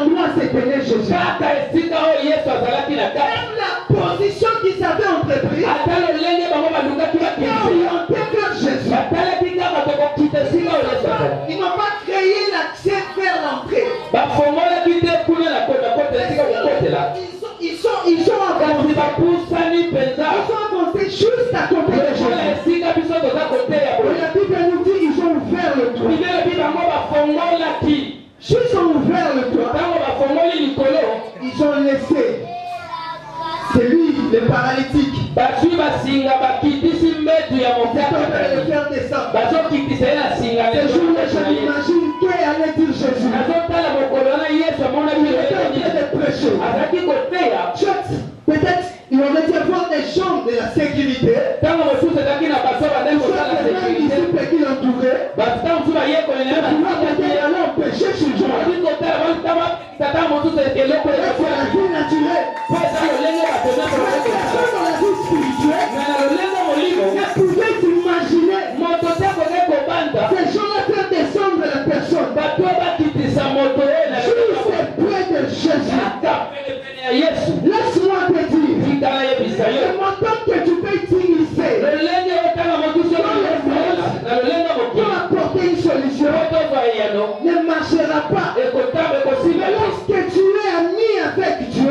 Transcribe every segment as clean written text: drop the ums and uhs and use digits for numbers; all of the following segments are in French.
endroit se tenait Jésus. Même la position qu'ils avaient entreprise, orientée vers Jésus. Ils n'ont pas créé l'accès vers l'entrée. Ils sont avancés. Ils sont avancés juste à côté de Jésus. Et la Bible nous dit ils ont ouvert le toit. Juste ont ouvert le toit. Ils ont laissé. C'est lui, le paralytique. C'est en train de le faire descendre. Ce jour-là, je m'imagine qu'allait dire Jésus. Il était en train de prêcher. Peut-être il aurait dû avoir des gens de la sécurité. Ici, qui l'entouraient. Alors, péché sur le jour. C'est la vie naturelle. Dans la vie spirituelle, ne pouvait s'imaginer ces gens-là faire descendre la personne. Juste près de Jésus. Laisse-moi te dire, le montant que tu peux utiliser pour apporter une solution ne marchera pas. Mais lorsque tu es ami avec Dieu,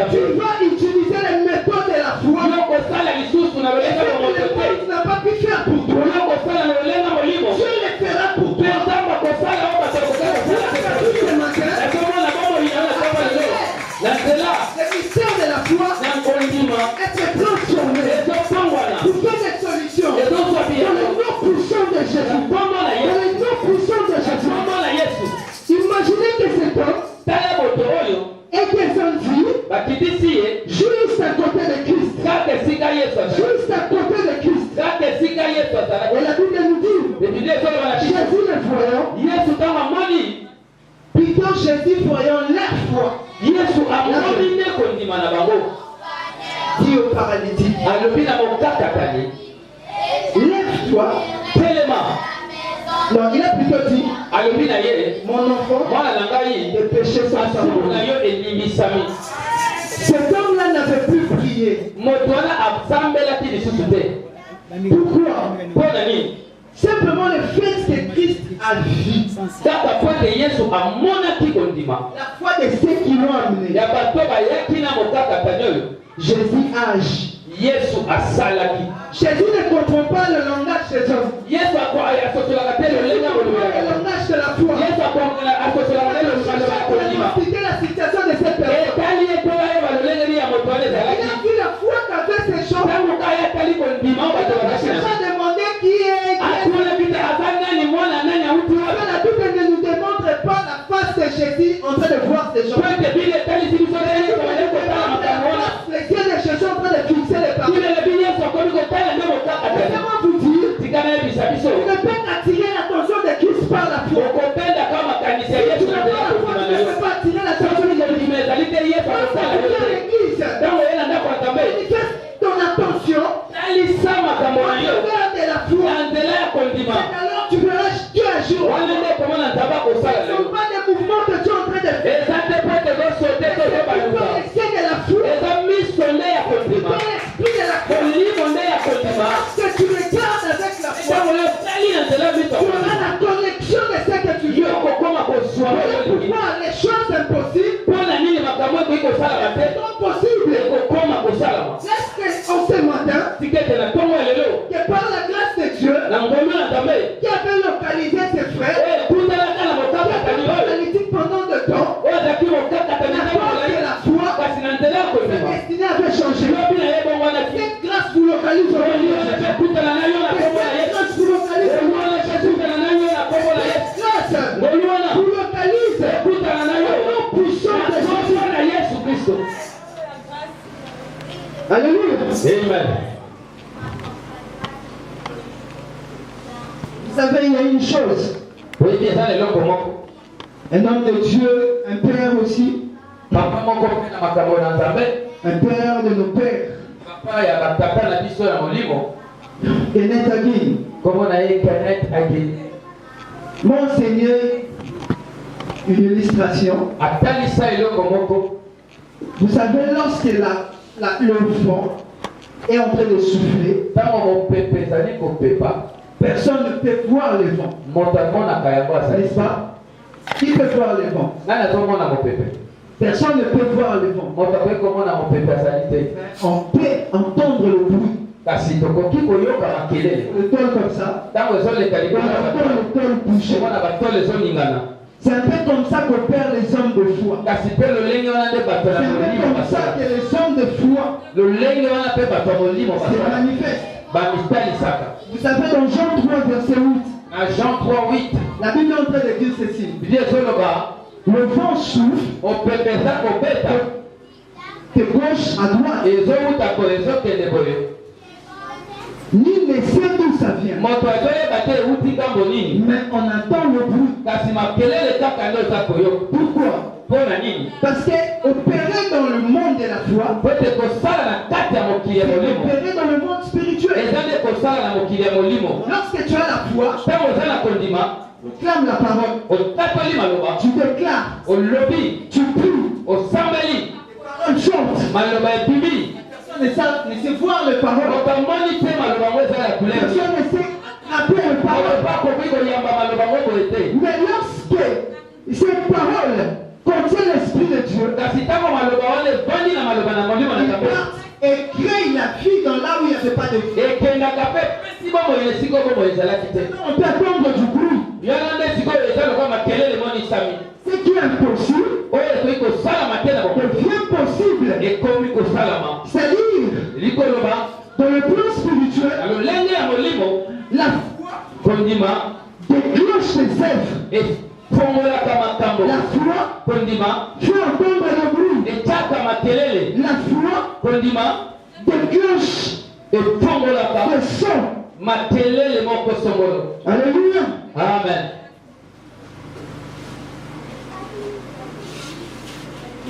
tu vas utiliser les méthodes de la foi. Et ce que le monde n'a pas pu faire pour toi, Dieu le fera pour toi. Le mystère de la foi est transformé pour faire des solutions dans le nom puissant de Jésus. Dans le nom puissant de Jésus. Imaginez que cet homme est descendu juste à côté de Christ. Juste à côté de Christ. Et la Bible nous dit, Jésus le voyant, plutôt Jésus voyant leur foi, dit au paralytique, lève-toi. Non, il a plutôt dit, mon enfant, de péché sans savoir. Cet homme-là n'avait plus prié. Pourquoi? Simplement le fait que Christ agit. La foi de ceux qui l'ont amené. Jésus agit. Jésus ne comprend pas le langage des hommes. Le langage de la foi. C'était la situation de cette personne. Il a vu la foi qu'avait ces gens. Il a demandé qui est. La Bible ne nous démontre pas la face de Jésus en train de voir ces gens. Les yeux de Jésus en train de fixer les paroles. Laissez-moi vous dire, tu ne peux attirer l'attention de Christ par la foi. Tu ne peux pas attirer l'attention de Jésus. Manifeste ton attention de la foi. Alors tu verras Dieu agir. Ce ne sont pas des mouvements que tu es en train de faire. C'est l'essai de la foi. C'est l'esprit de la foi. Parce que tu regardes avec la foi, tu auras la connexion de ce que tu veux. Pourquoi les choses impossibles sont possibles. Est-ce qu'en ce matin, que par la grâce de Dieu, qui avait localisé ses frères, qui avait localisé pendant de temps, la foi, sa destinée avait changé. Cette grâce vous localise aujourd'hui. Cette grâce vous localise aujourd'hui. Cette grâce vous localise au nom puissant de Jésus. Alléluia. Amen. Vous savez, il y a une chose. Un homme de Dieu, un père aussi. Un père de nos pères. Kenneth Hagin. Monseigneur une illustration. Vous savez, lorsque le vent est en train de souffler, personne ne peut voir le vent. N'est-ce pas? Qui peut voir le vent? Personne ne peut voir le vent. On peut entendre le bruit. Le tol comme ça. On entend le tol bouger. C'est un peu comme ça qu'opèrent les hommes de foi. C'est un peu comme ça que les hommes de foi se manifestent. Vous savez, dans Jean 3, verset 8, Jean 3:8, la Bible est en train de dire ceci. Le vent souffle de gauche à droite. Nul ne sait d'où ça vient. Mais on entend le bruit. Pourquoi? Parce que opérer dans le monde de la foi, opérer dans le monde spirituel. Lorsque tu as la foi, tu clames la parole, tu déclares, tu pries, on chante. Personne ne sait voir les paroles. Personne ne sait attraper les paroles. Mais lorsque ces paroles contiennent l'Esprit de Dieu, et crée la vie dans là où il n'y avait pas de vie. On peut attendre du bruit. Ce qui est impossible devient possible. C'est-à-dire, dans le plan spirituel, la foi déclenche les œuvres. La foi fait entendre le bruit. La foi déclenche le son. Alléluia. Amen.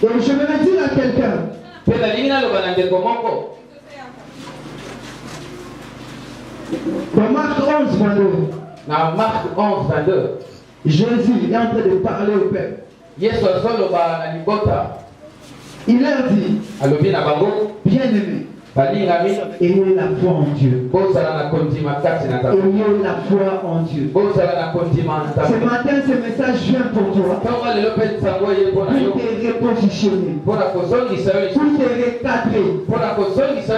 Donc je vais dire à quelqu'un. Dans Marc 11, 22. Dans Marc 11, 22. Jésus est en train de parler au peuple. Il leur dit, bien-aimé, ayez la foi en Dieu. Ayez la foi en Dieu. Ce matin, ce message vient pour toi. Pour te repositionner. Pour te recadrer. Ce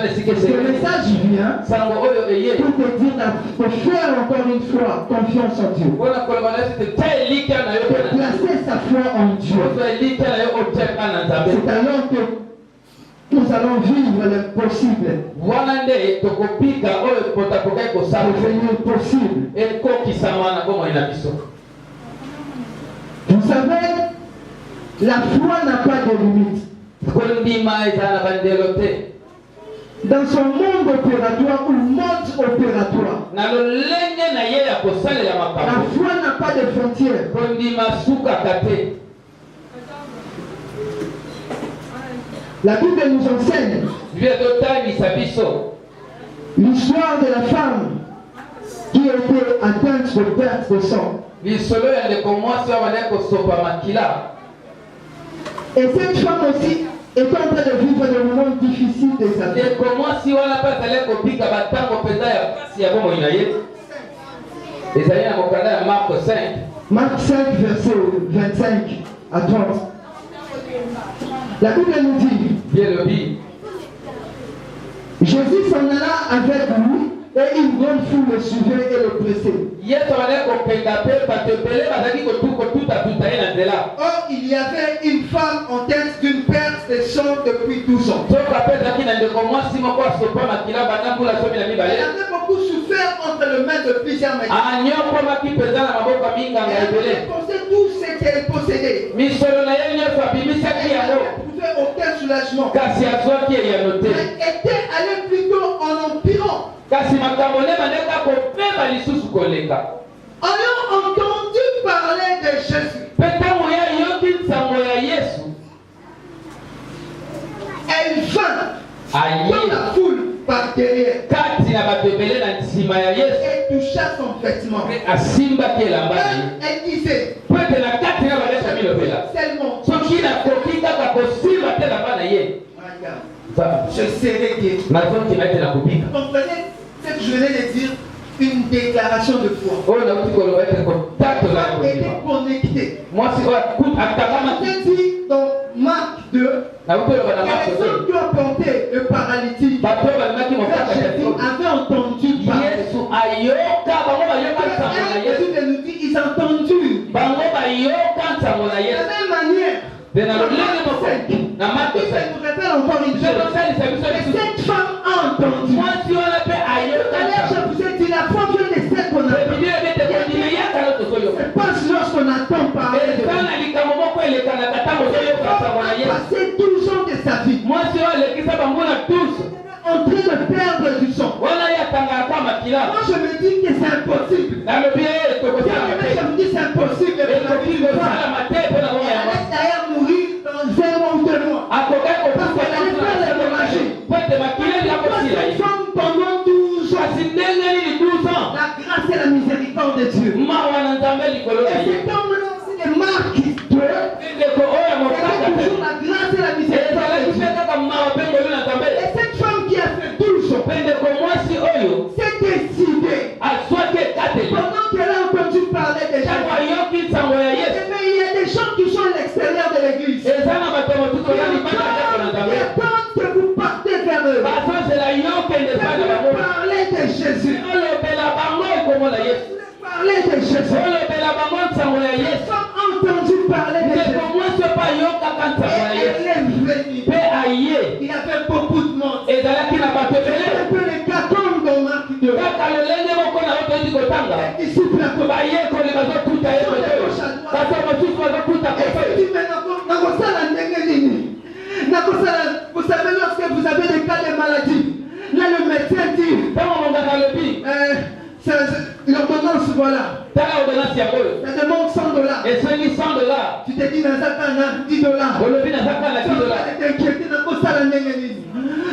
message vient pour te dire de faire encore une fois confiance en Dieu. De placer sa foi en Dieu. C'est alors que nous allons vivre l'impossible. Devenir possible. Vous savez, la foi n'a pas de limite. Dans son monde opératoire ou monde opératoire, la foi n'a pas de frontières. La Bible nous enseigne l'histoire de la femme qui était atteinte de perte de sang. Et cette femme aussi est en train de vivre des moments difficiles de sa vie. Marc 5, verset 25 à 30. La Bible nous dit, Jésus s'en alla avec lui et une grande foule le suivait et le pressait. Or, il y avait une femme enceinte d'une perte de sang depuis 12 ans. Elle avait beaucoup souffert entre les mains de plusieurs médecins. Elle avait dépensé tout ce qu'elle possédait. Aucun soulagement. Elle était allée plutôt en empirant. Ayant entendu parler de Jésus, elle vint dans la foule par derrière et toucha son vêtement. Elle disait, seulement soki nakoki kaka kosimba te na bana ye je serai guéri. nazokima ete nakobika. Comprenez ce que je venais de dire, une déclaration de foi. oyo nakuti koloba ete kotato na était connecté. mwasi oyo akutama Je dis dans Marc 2, nakuti koloba na les Marko personnes qui ont porté le paralytique, bato oyo balimaki mokaka Jésus avait entendu parler. yesu ayoka bango bayoka ntango na yesu Jésus nous dit, ils ont entendu. bango bayoka ntango na De yesu la même manière, mpe na lolenge moko na Marko ça nous rappelle encore une chose. tosalisa biso Mais lisusu cette femme a entendu. mwasi wana mpe ayoka D'ailleurs, je vous ai dit, la foi vient de celle qu'on a. ebidi ebete kondima yaka no tozoyoka C'est pas lorsqu'on entend parler de eza na likambo moko elekanaka ntango ozoyoka ntango na yesu passé 12 ans de sa vie, mwasi oyo alekisa bango na tous en train de perdre du sang. wana ye atangaka makila Moi, je me dis que c'est impossible. nalobi ye Je tokosalama te me dis c'est impossible. Et ekoki kosalama te mpo na bongo elle yango laisse d'ailleurs mourir dans 1 mois ou 2 mois. akokai kokufa ete makila likakosila ye Femme pendant 12 ans. kasi ndenge nini 12 ans La grâce et la miséricorde de Dieu. mawa na nzambe likolo Et na ye cet homme-là aussi de Marc 2, ndeko oyo ya mokaka c'est te toujours la grâce et la miséricorde ezalaki de mpe Dieu. kaka mawa mpe ngolu na nzambe Et cette femme qui a fait 12 ans mpe ndeko mwasi oyo s'est décidée, azwaki ekateli pendant qu'elle a entendu parler de ntango Jésus. ayoki ntango ya yesu Mais il y a des gens qui sont à l'extérieur de l'église. eza na bato mosusu oza libanda ya ndeko na Ils nzambe attendent que vous partez vers eux. bazozela yo kende Que epai na vous bango parlez de Jésus. olobela bango ekombo na yesu Parlez de Jésus. olobela bango ntango ya Les yesu femmes ont entendu parler de ndeko Jésus. mwasi oyo mpe ayokaka ntango ya Et yesu elle est venue. mpe aye Il y avait beaucoup de monde. ezalaki na bato C'est ebele un peu les cartons dans Marc 2. kaka lolenge moko na yo toyezi kotanga Les disciples à côté. bayekoli bazokuta ye kotoyo bato mosusu bazokuta Et kotoyo il dit, mais nakosala ndenge nini? Nakosala, vous savez, lorsque vous avez des cas de maladie, là le médecin dit, ntango monganga alobi l'ordonnance, voilà. tala ordonnance yango oyo Ça demande 100 $. esengi 100 $. Tu te dis, Nazakana, 10 $. olobi nazaka na 10 $.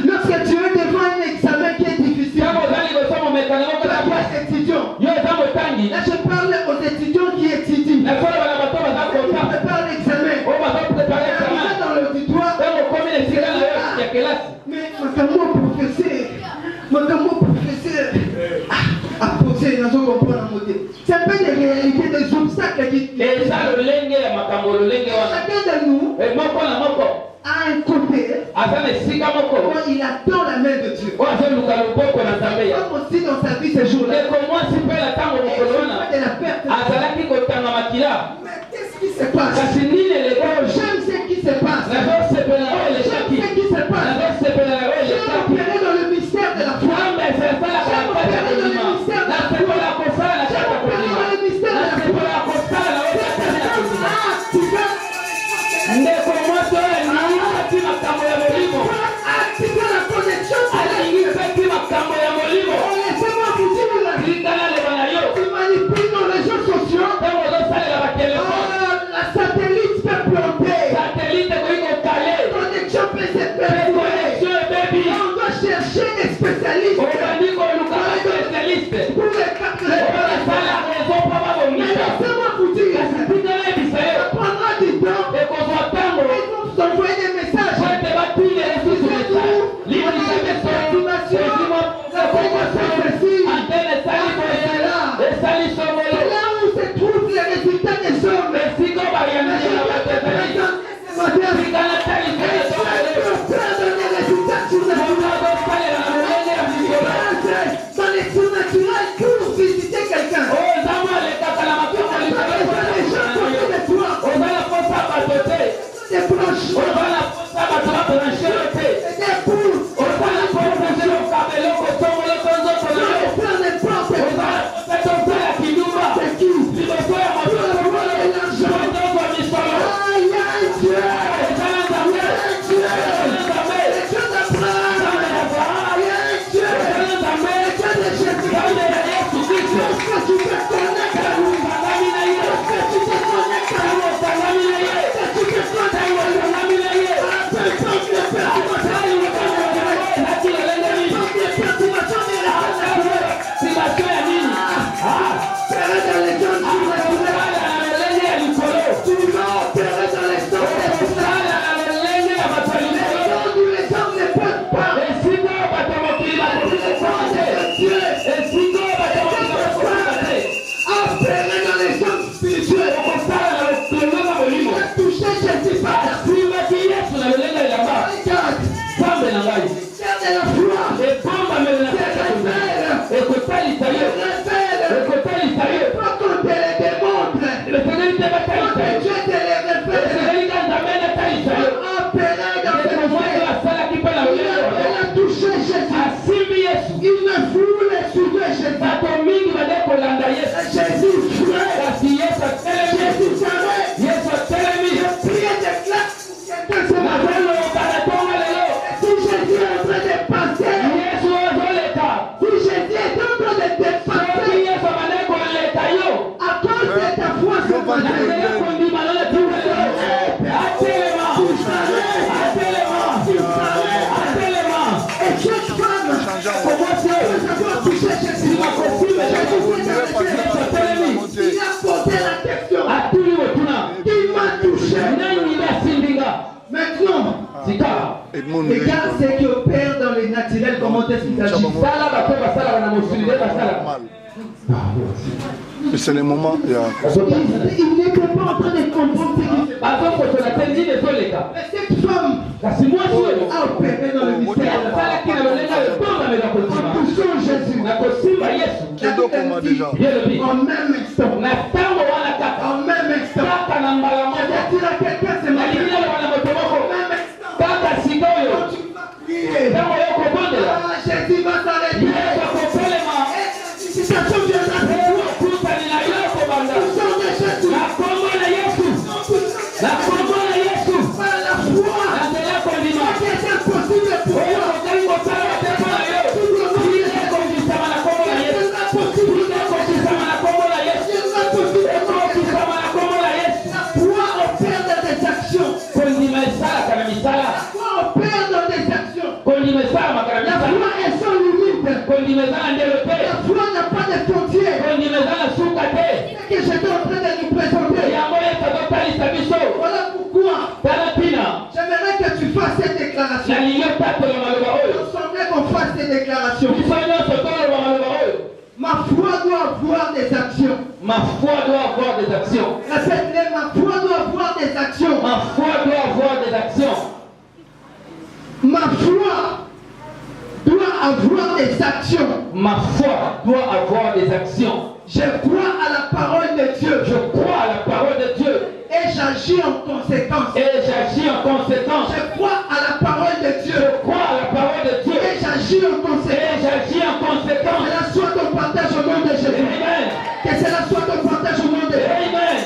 Lorsque tu es devant un examen qui est difficile, ntango oza liboso momekano moko na toi étudiant, yo eza motangi là je parle aux étudiants qui étudient, nakoloba na bato baza qui kota préparent l'examen, oyo baza prépare examen arrivé dans l'auditoire, ntango okomi na esika na yo ya kelasi mais makambo professeur a posé dans un comprendre en côté. C'est un peu des réalités, des obstacles qui eza lolenge ya makambo lolenge wana chacun de nous moko na moko a un côté aza na esika moko où il attend la main de Dieu. oyo azoluka loboko na nzambe ya Comme aussi dans sa vie ces jours-là. ndeko mwasi mpe na ntango mokolo wana De la perte. azalaki kotanga makila Mais qu'est-ce qui se passe? kasi nini eleko J'aime ce qui se passe. nazosepela oyo J'aime elekaki ce qui se passe. nazosepela oyo J'ai elekaki opéré dans le mystère de la foi. nzambe esalaka na kati ya kondima nasepola kosala na kati ya kondima nasepola kosala oyo kati ya kondima ndeko mwasi oyo alingaki makambo ya molimo alingisaki makambo ya molimo lingana leba na yo ntango ozosalela batelefone satelite koki kokale connexion ebebi obandi koluka baspecialiste obasala rezo mpo babongisa kasi tingana ebisa yo ekozwa ntango po ete batile lisusu message libisa biso ezimo antene esali boye esali songolo esika bayandeli na bato ezali tingana taliso ozosalela na molenge ya mikolo oyo nzambo alekaka na makambo likolo oza na posa bato te oza na posa bato babranche yo te oza na posa te okabe eloko songolo to nzoto na yo oza na posa tosala kindumba liboso ya moto songolo tozwa misolo eza na nzambe eza na nzambe nzambe ya abraham eza na nzambe nzambe ya yesu kristo ntango osangami na ye ntango osangami na ye ntango osangami na ye Regarde ce qui opère dans les naturels, comment est-ce qu'ils agissent. Et c'est le moment. Il n'était pas en train de comprendre ce qui se passe. Mais cette femme a opéré dans le mystère. En touchant Jésus, la Bible dit, en même instant, il y a quelqu'un ce matin, Jésus va s'arrêter. Situation viendra pour toi. Par la foi, c'est impossible pour toi. La foi opère dans des actions. La foi opère dans des actions. La foi est sans limite. La foi n'a pas de frontières. C'est ce que j'étais en train de nous présenter. Voilà pourquoi j'aimerais que tu fasses cette déclaration. Il semblait qu'on fasse cette déclaration. Ma foi doit avoir des actions. Ma foi doit avoir des actions. Répète-les, ma foi doit avoir des actions. Ma foi doit avoir des actions. Ma foi doit avoir des actions. Ma foi doit avoir des actions. Je crois à la parole de Dieu. Je crois à la parole de Dieu. Et j'agis en conséquence. Et j'agis en conséquence. Je crois à la parole de Dieu. Je crois à la parole de Dieu. Et j'agis en Et conséquence. j'agis en Que conséquence. cela soit ton partage au nom de Jésus. Amen. Que cela soit ton partage au nom de Jésus. Amen.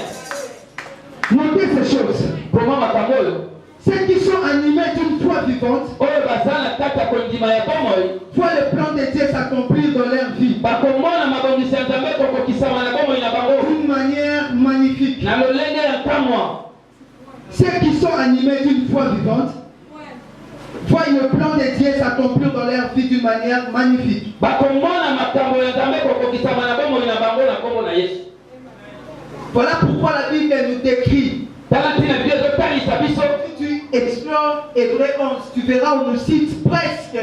Notez ces choses. Comment ma parole? Ceux qui sont animés d'une foi vivante, Oyo bazana kati ya kondima ya bomoi. voient le plan de Dieu s'accomplir dans leur vie Bakomona mabongisi ya Nzambe kokokisama na bomoi na bango. d'une manière magnifique. Na lolenge ya nkamwa. Ceux qui sont animés d'une foi vivante voient le plan de Dieu s'accomplir dans leur vie d'une manière magnifique. Bakomona makambo ya Nzambe kokokisama na bomoi na bango na kombo na Yesu. Voilà pourquoi la Bible nous décrit. Tala tina Biblia ezotalisa biso. Si tu explores Hébreu 11, tu verras on nous cite presque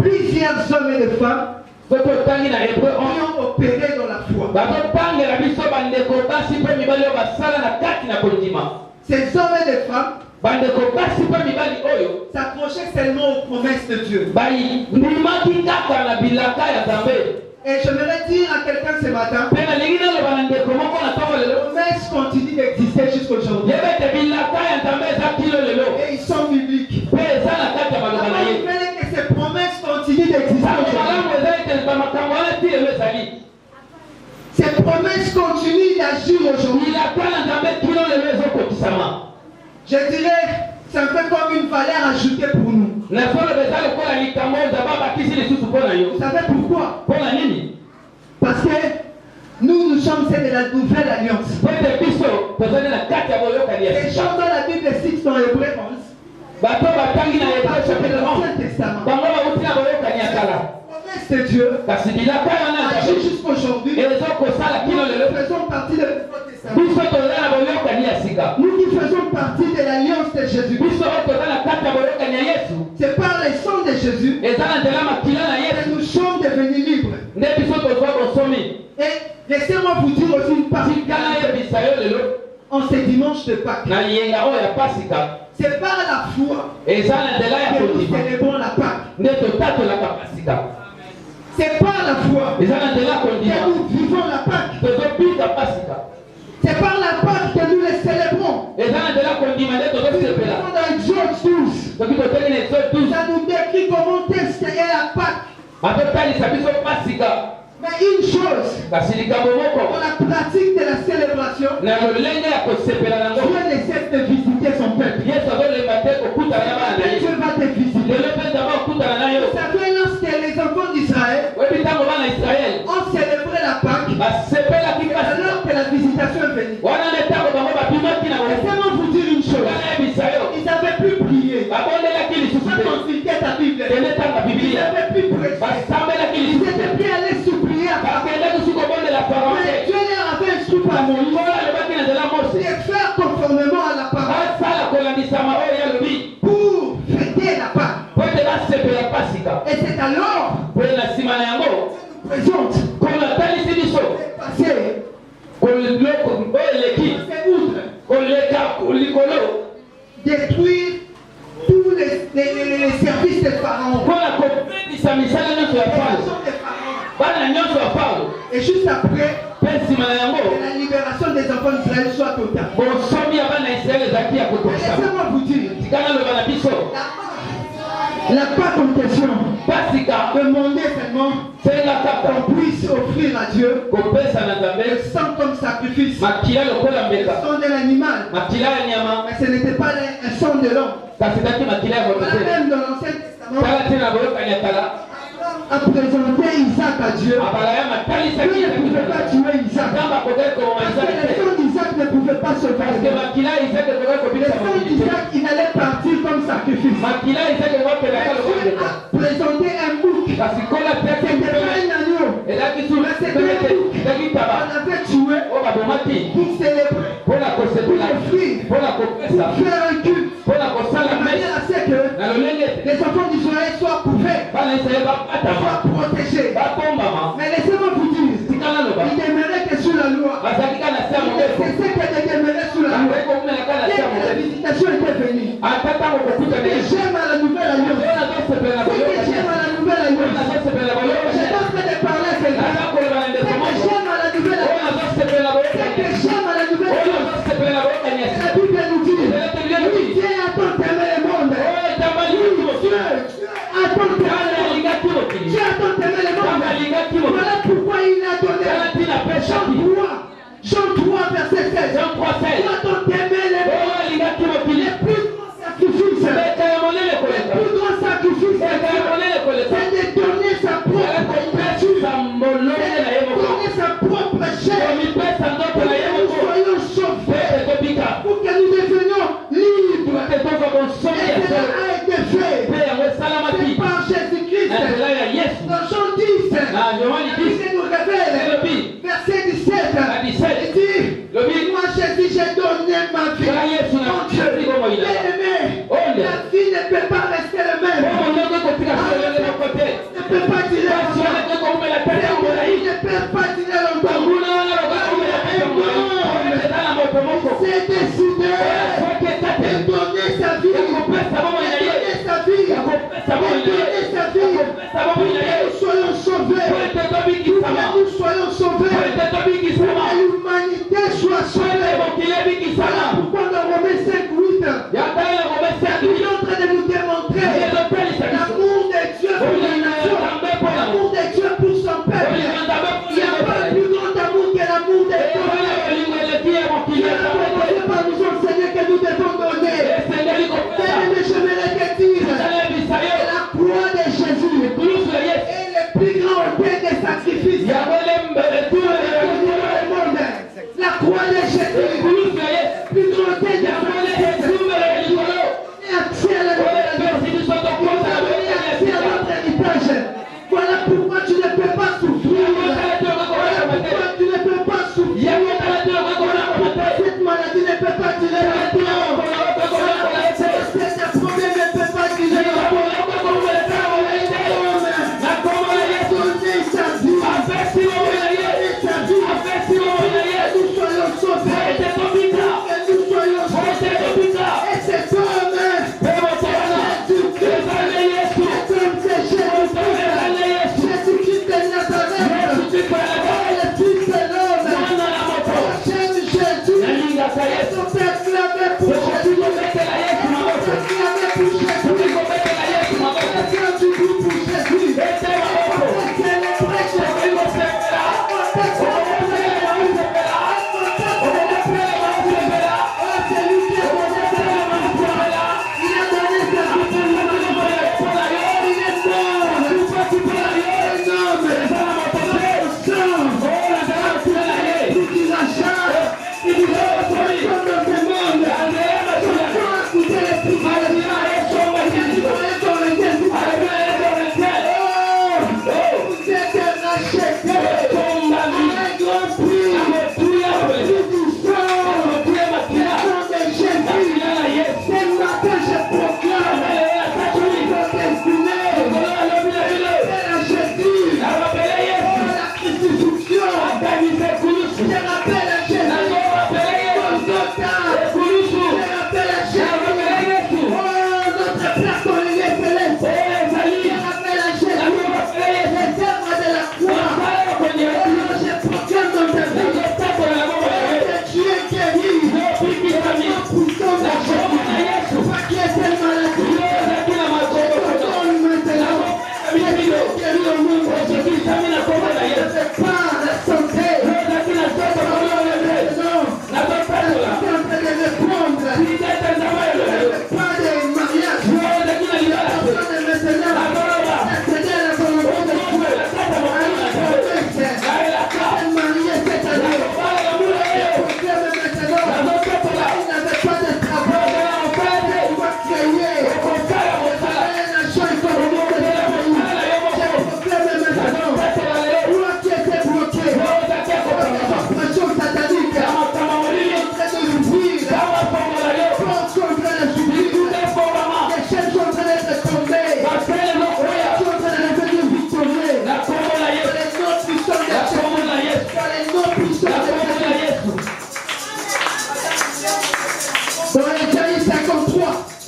plusieurs hommes et femmes Soki otangi na Hébreu 11. qui ont opéré dans la foi. Bazotangela biso bandeko basi mpe mibali oyo basala na kati na kondima. Ces hommes et femmes Bandeko basi mpe mibali oyo s'accrochaient seulement aux promesses de Dieu. bayimaki kaka na bilaka ya Nzambe. Et j'aimerais dire à quelqu'un ce matin, Mpe nalingi naloba na ndeko moko na ntongo les lelo. promesses continuent d'exister jusqu'aujourd'hui. Yeba ete bilaka ya Nzambe eza kilo lelo. Et ils sont bibliques. Mpe eza na kati ya maloba na Vous ye. voyez que ces promesses continuent d'exister Tango aujourd'hui. malamu eza ete bamakambo wana ti lelo ezali. Ces promesses continuent d'agir aujourd'hui. Bilaka na Nzambe kilo lelo ezokokisama. Je dirais, c'est un peu comme une valeur ajoutée pour nous. Nasolo eza lokola likambo Nzambe abakisi lisusu mpo na yo. Vous savez pourquoi? Mpo na nini? Parce que nous sommes ceux de la nouvelle alliance. Po ete biso tozali na kati ya boyokani ya Les sika. gens dans la Bible citent dans Hébreu 11, Bato batangi na Hébreu parlent de chapitre 11. l'Ancien Testament. Bango bauti na boyokani ya kala. Promesse de Dieu Kasi bilaka wana agit Nzambe jusqu'aujourd'hui. ezokosala kilo Nous lelo. faisons partie du Nouveau Testament. Biso toza na boyokani ya sika. Nous qui faisons partie de l'alliance de Jésus. Biso oyo toza na kati ya boyokani ya Yesu. C'est par le sang de Jésus Eza na nzela makila na que Yesu. nous sommes devenus libres. Nde biso tozwa bosomi. Et laissez-moi vous dire aussi une partie Tikala yebisa yo lelo en ce dimanche de Pâques. na liyenga oyo ya Pasika. C'est par la foi Eza na nzela ya que nous kondima. célébrons la Pâques. Nde totatolaka Pasika. C'est par la foi Eza na nzela ya que kondima. nous vivons la Pâques. Tozobika Pasika. C'est par la Pâques que nous les célébrons. Eza na nzela ya kondima nde tozosepela. Dans Exode 12, Soki toteli na Exode 12. ça nous décrit comment est-ce qu'est la Pâques. Azotalisa biso Pasika. Mais une chose, Kasi likambo dans moko la pratique de la célébration, na lolenge ya kosepela nango. Dieu essaie de visiter son peuple. Yesu azolemba te kokutana na bana na ye. Dieu va te visiter. Lelo mpe Nzambe akutana na yo. Vous savez, lorsque les enfants d'Israël Oyebi ntango bana Israele ont célébré la Pâques, basepelaki Pasika. alors que la visitation est venue. Wana nde ntango bango babimaki na bango. Laissez-moi vous dire une chose. Wana yebisa yo. Ils n'avaient plus prié. Babondelaki lisusu Quand te. on citait ta Bible, Kende tanga ils Biblia. n'avaient plus prêché. Basambelaki Ils lisusu étaient te. prêts à aller supplier à Pâques. Bakende kusu kobondela Farao Mais te. Dieu leur avait instruit par Moïse Nkolo alobaki na nzela Mose. de faire conformément à la parole Basala kolandisama oyo yalobi. pour fêter la passer. Détruire tous les services des pharaons. Et juste après, que la libération des enfants d'Israël soit totale. Laissez-moi vous dire, la part en question, demandez seulement qu'on puisse offrir à Dieu le sang comme sacrifice. Le sang de l'animal. Mais ce n'était pas un sang de l'homme. Même dans l'Ancien Testament, a présenté Isaac à Dieu. Dieu ne pouvait pas tuer Isaac. Parce que le sang d'Isaac ne pouvait pas se faire. Le sang d'Isaac, il allait partir comme sacrifice. Dieu a présenté un bouc. C'était pas un agneau. C'était un bouc. On avait tué pour célébrer, pour offrir, pour faire un culte. De manière à ce que les enfants d'Israël soient couverts, soient protégés. Mais laissez-moi vous dire, il demeurait que sous la loi. C'est ce que demeurait sous la loi. Dès que la visitation était venue, j'aime à la nouvelle alliance. J'aime à la nouvelle alliance. J'étais en train de parler à quelqu'un. J'aime à la nouvelle alliance. J'aime à la nouvelle alliance. La Bible nous dit, Dieu a tant aimé le monde. Dieu a tant aimé le monde. Voilà pourquoi il a donné Jean 3, verset 16. Dieu a tant aimé le monde. Les plus grands sacrifices. Les plus grands sacrifices. C'est de donner sa propre nature. Donner sa propre chair. Pour que nous soyons sauvés. Pour que nous devenions libres. Et cela a été fait. C'est par Jésus-Christ. Dans Jean 10, il nous révèle, verset 17, il dit, moi Jésus, j'ai donné ma vie. Mon Dieu, bien-aimé, la vie ne peut pas rester la même. Ne peut pas dire longtemps. Ne peut pas dire longtemps. C'est décidé de donner sa vie. De donner sa vie. De donner sa vie. Pour que nous soyons sauvés. Pour que nous soyons sauvés. Pour que l'humanité soit sauvée. Voilà pourquoi puissant de Jésus. Toi qui es telle maladie. Donne maintenant. Guéris au nom de Jésus. Ne fais pas la santé.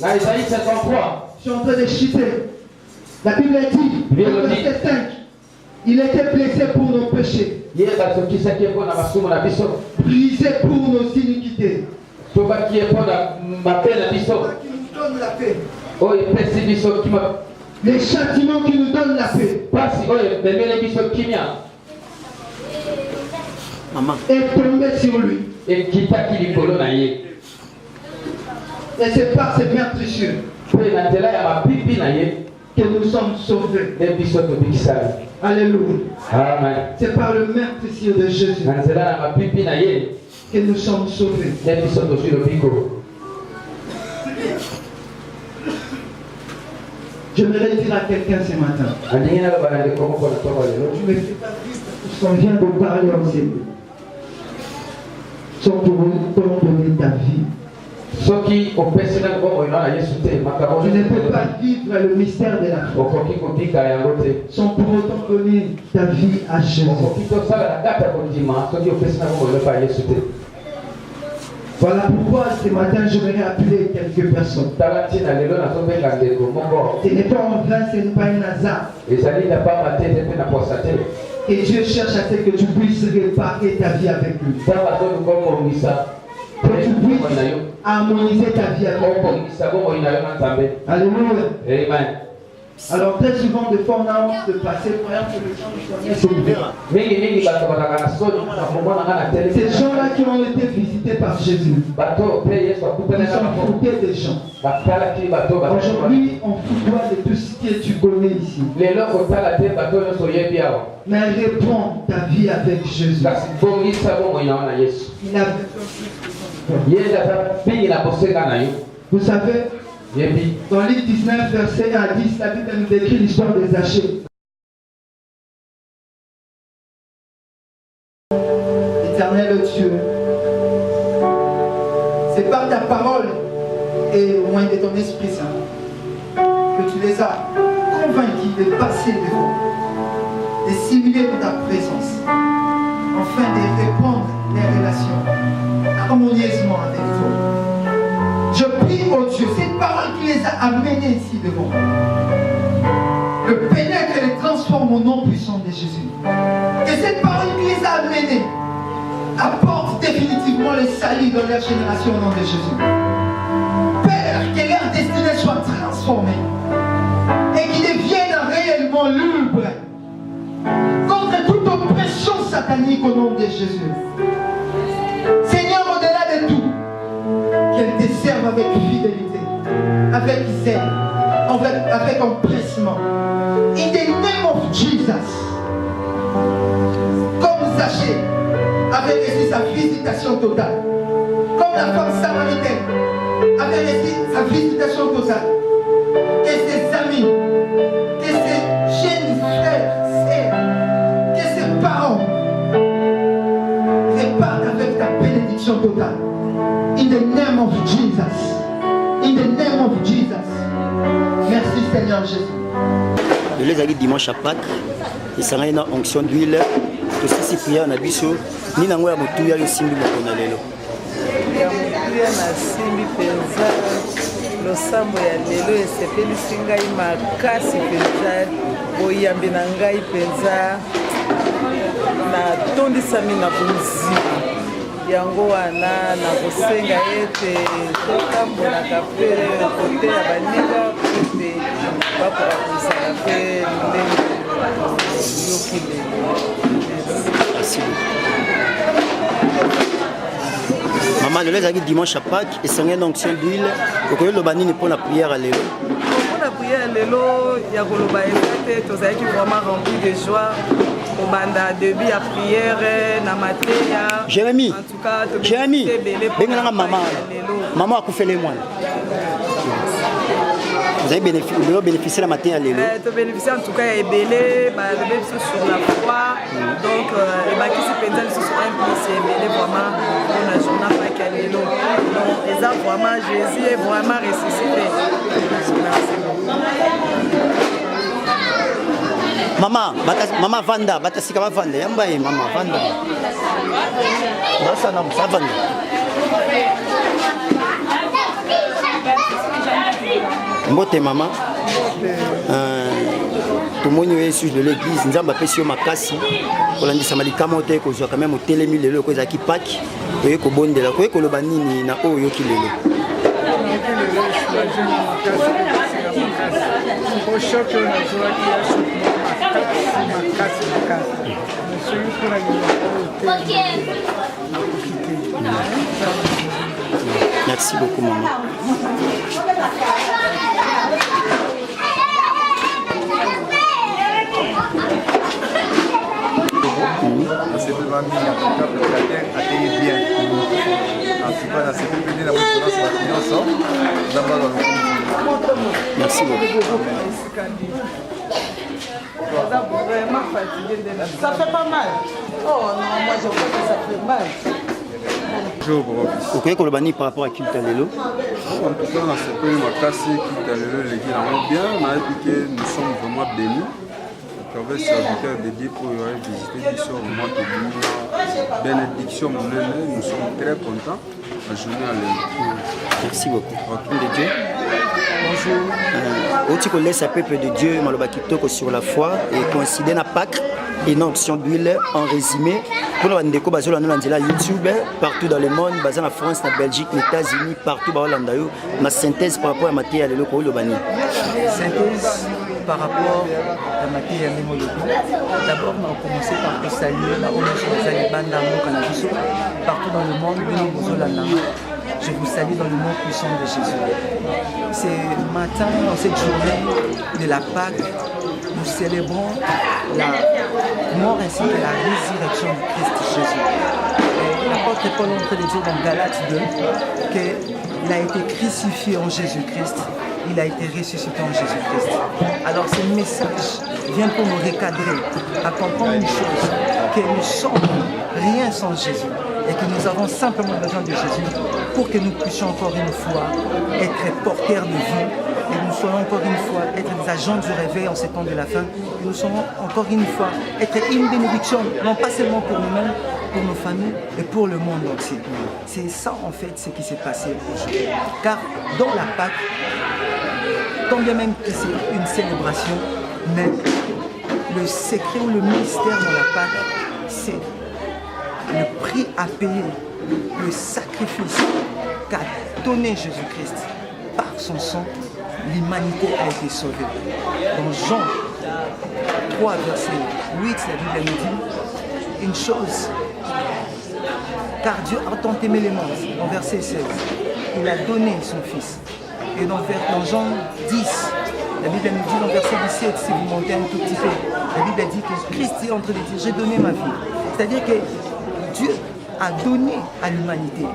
Dans Isaïe 53, je suis en train de chuter. La Bible dit, verset 5, il était blessé pour nos péchés, brisé pour nos iniquités. Toi qui nous donne la paix. Les châtiments qui nous donnent la paix. Est tombé sur lui. Et c'est par ces meurtrissures que nous sommes sauvés. Alléluia. Amen. C'est par le meurtrissure de Jésus que nous sommes sauvés. J'aimerais dire à quelqu'un ce matin, je ne me fais pas vivre tout ce qu'on vient de parler ensemble. Sans pour autant donner ta vie. Je ne peux pas vivre le mystère de la foi sans pour autant donner ta vie à Jésus. Voilà pourquoi ce matin j'aimerais appeler quelques personnes. Ce n'est pas en vain, ce n'est pas un hasard. Et Dieu cherche à ce que tu puisses réparer ta vie avec lui. Que tu puisses harmoniser ta vie avec lui. Alléluia. Amen. Alors très souvent, des fois on a honte de passer pour que les gens nous connaissent. Ces gens-là qui ont été visités par Jésus, ils sont foutés des gens. Aujourd'hui, on fout de tout ce que tu connais ici. Mais réponds ta vie avec Jésus. Vous savez, dans Luc 19, verset 1 à 10, la Bible nous décrit l'histoire des Zachée. Éternel Dieu, c'est par ta parole et au moins de ton Esprit Saint que tu les as convaincus de passer devant, de simuler ta présence, afin de répondre les relations harmonieusement avec toi. Je prie, oh Dieu, cette parole qui les a amenés ici devant, le pénètre et les transforme au nom puissant de Jésus. Que cette parole qui les a amenés apporte définitivement le salut dans leur génération au nom de Jésus. Père, que leur destinée soit transformée et qu'ils deviennent réellement libres contre toute oppression satanique au nom de Jésus. Seigneur, au-delà de tout, qu'elle te serve avec fidélité, avec zèle, avec empressement. In the name of Jesus. Comme Zachée avait reçu sa visitation totale, comme la femme samaritaine avait reçu sa visitation totale, que ses amis, que ses jeunes frères, sœurs, que ses parents repartent avec ta bénédiction totale. In the name of Jesus. In the name of Jesus. Merci Seigneur Jésus. Les amis dimanche à Pâques, et ça a une onction d'huile. Tout ceci prière na biso. Ni nango ya motuya yo simbi mokona lelo. Ya motuya na simbi penza. Losambo ya lelo esepeli singai makasi penza. Oyambi na ngai penza. Na tondisami na bonzima. yango wana na kosenga ete totambolaka mpe kote ya baninga ete bakoka kozala mpe ndenge yoki lelo. Maman, le lait dimanche à Pâques et c'est une onction d'huile. Donc le banini pour la prière à l'élo. Pour la prière à l'élo, il y a Goloba et Tozaï qui vraiment rempli de joie. Au banda début à prière, Namatea. Jérémy, en tout cas, Jérémy, maman a coupé les moines. Vous avez bénéficié la matin à l'élo. Tu bénéficié en tout cas à Ebélé, sur la foi. Donc, qui se pénale sur un plus, c'est Ebélé vraiment pour la journée à l'élo. Donc, les a vraiment, Jésus est vraiment ressuscité. Maman Vanda, Batasika Vanda, Yambaye, maman Vanda. Ça Vanda. Mbote maman, tout le monde est sur de l'église, nous avons appelé Makasi, pour l'indiscrétion malikamo te ko quand même au télémi lelo ko zaki pack, ko ko bondela ko ko lobanini na oyo ki lelo. Merci beaucoup maman. C'est vraiment mis en tout cas pour que la terre atteigne bien. En tout cas, c'est plus béni la présence de la finance d'abord dans le merci beaucoup. Vraiment fatigué de la... Ça fait pas mal. Oh non, moi je crois que ça fait mal. Vous croyez que le banni par rapport à Culte à l'élo? En tout cas, on a fait ma casse Culte à l'élo, les gens bien. On a dit que nous sommes vraiment bénis. Avec serviteur dédié pour visiter l'histoire au mois de bénédiction monnaie, nous sommes très contents la journée à l'élo. Merci beaucoup. De Dieu. Bonjour. Au qu'on laisse un peuple de Dieu, Malobakito sur la foi et considère la Pâques et une onction d'huile en résumé. Pour nous, déco basé sur YouTube, partout dans le monde, basé en France, en Belgique, les États-Unis, partout dans le monde. Ma synthèse par rapport à Mathé à l'élo pour le banni. Synthèse par rapport à Mathé à l'élo. D'abord, on a commencé par saluer la relation des Alibans partout dans le monde. Je vous salue dans le nom puissant de Jésus. Ce matin, dans cette journée de la Pâque, nous célébrons la mort ainsi que la résurrection du Christ Jésus. L'apôtre Paul est en train de dire dans Galates 2 qu'il a été crucifié en Jésus-Christ, il a été ressuscité en Jésus-Christ. Alors ce message vient pour nous recadrer, à comprendre une chose, que nous sommes rien sans Jésus et que nous avons simplement besoin de Jésus pour que nous puissions encore une fois être porteurs de vie et nous soyons encore une fois être des agents du réveil en ces temps de la fin et nous soyons encore une fois être une bénédiction, non pas seulement pour nous-mêmes, pour nos familles et pour le monde entier. C'est ça en fait ce qui s'est passé aujourd'hui. Car dans la Pâque, tant bien même que c'est une célébration, mais le secret ou le mystère dans la Pâque, c'est le prix à payer, le sacrifice qu'a donné Jésus-Christ. Par son sang, l'humanité a été sauvée. Dans Jean 3, verset 8, la Bible nous dit une chose. Car Dieu a tant aimé les mondes, en verset 16, il a donné son Fils. Et dans Jean 10, la Bible nous dit dans verset 17, si vous montez un tout petit peu, la Bible dit que Christ est en train de dire, j'ai donné ma vie. C'est-à-dire que Dieu a donné à l'humanité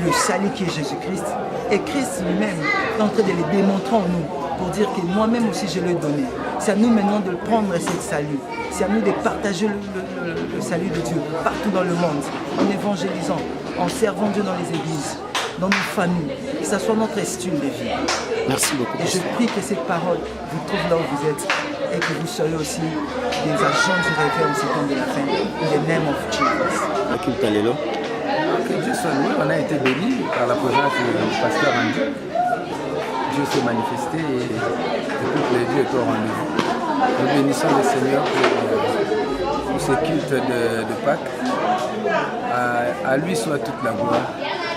le salut qui est Jésus-Christ. Et Christ lui-même est en train de le démontrer en nous pour dire que moi-même aussi je l'ai donné. C'est à nous maintenant de prendre ce salut. C'est à nous de partager le salut de Dieu partout dans le monde, en évangélisant, en servant Dieu dans les églises, dans nos familles, que ce soit notre style de vie. Merci beaucoup. Et je prie que cette parole vous trouve là où vous êtes et que vous soyez aussi des agents du réveil en ce temps de la fin. In the name of Jesus. Que Dieu soit loué, on a été bénis par la présence du pasteur Andy. Dieu s'est manifesté et le peuple de Dieu est au rendez-vous. Nous bénissons le Seigneur pour ce culte de Pâques. À lui soit toute la gloire,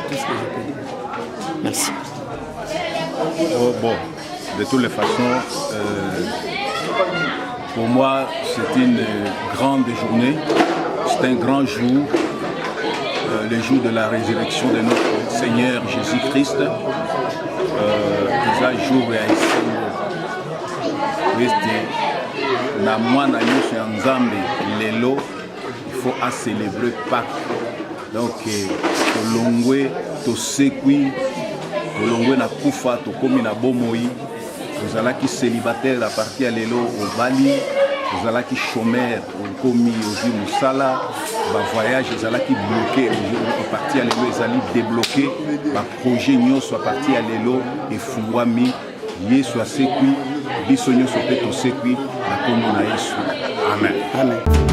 tout ce que je peux dire. Merci. Oh, bon, de toutes les façons, pour moi, c'est une grande journée, c'est un grand jour, le jour de la résurrection de notre Seigneur Jésus-Christ. C'est un jour et na mwana nyonso ya Nzambe lelo il faut à célébrer Pâques. Donc tolongwe tosekwi tolongwe na kufa tokomi na bomoi tozalaki célibataire à partir ya lelo obali tozalaki chômeur okomi ozwi mosala bavoyage ezalaki bloqué à partir ya lelo ezali débloqué baprojet nyonso à partir ya lelo efungwami Yesu asekwi biso nyonso mpe tosekwi na kombo na Yesu. Amen. Amen.